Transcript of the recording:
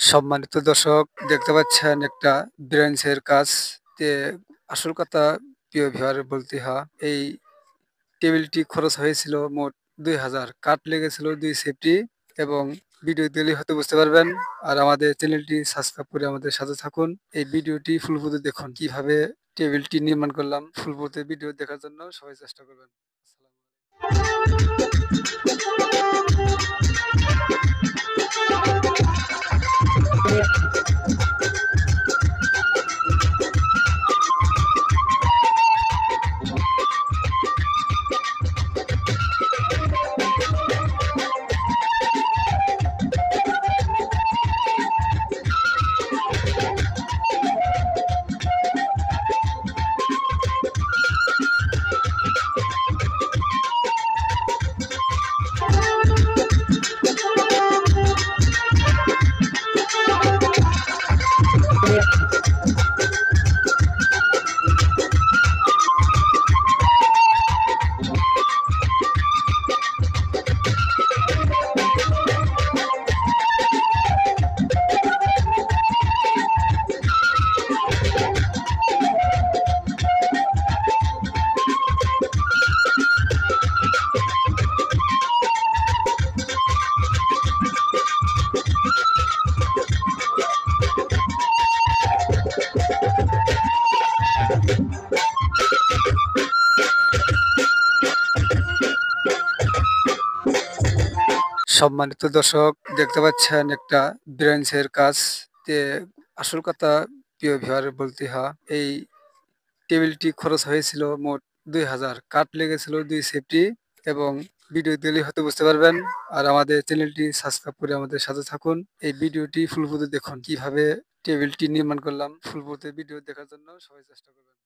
সম্মানিত দর্শক, দেখতে পাচ্ছেন একটা ব্রেঞ্চের কাজ। তে আসল কথা, প্রিয় ভিউয়ার বলতে হয়, এই টেবিলটি খরচ হয়েছিল মোট ২,০০০। কাঠ লেগেছিল ২ সেফটি এবং ভিডিও দিলেই হয়তো বুঝতে পারবেন। আর আমাদের চ্যানেলটি সাবস্ক্রাইব করে আমাদের সাথে থাকুন। এই ভিডিওটি ফুল পর্যন্ত দেখুন। কিভাবে টেবিলটি নির্মাণ করলাম, ফুল পর্যন্ত ভিডিও দেখার জন্য সবাই চেষ্টা করবেন। সম্মানিত দর্শক, দেখতে পাচ্ছেন একটা ব্রেঞ্চের কাজ। তে আসল কথা, প্রিয় ভিউয়ার বলতে হয়, এই টেবিলটি খরচ হয়েছিল মোট ২,০০০। কাঠ লেগেছিল ২ সেফটি এবং ভিডিও দিলেই হয়তো বুঝতে পারবেন। আর আমাদের চ্যানেলটি সাবস্ক্রাইব করে আমাদের সাথে থাকুন। এই ভিডিওটি ফুল পর্যন্ত দেখুন। কিভাবে টেবিলটি নির্মাণ করলাম, ফুল পর্যন্ত ভিডিও দেখার জন্য সবাই চেষ্টা করবেন।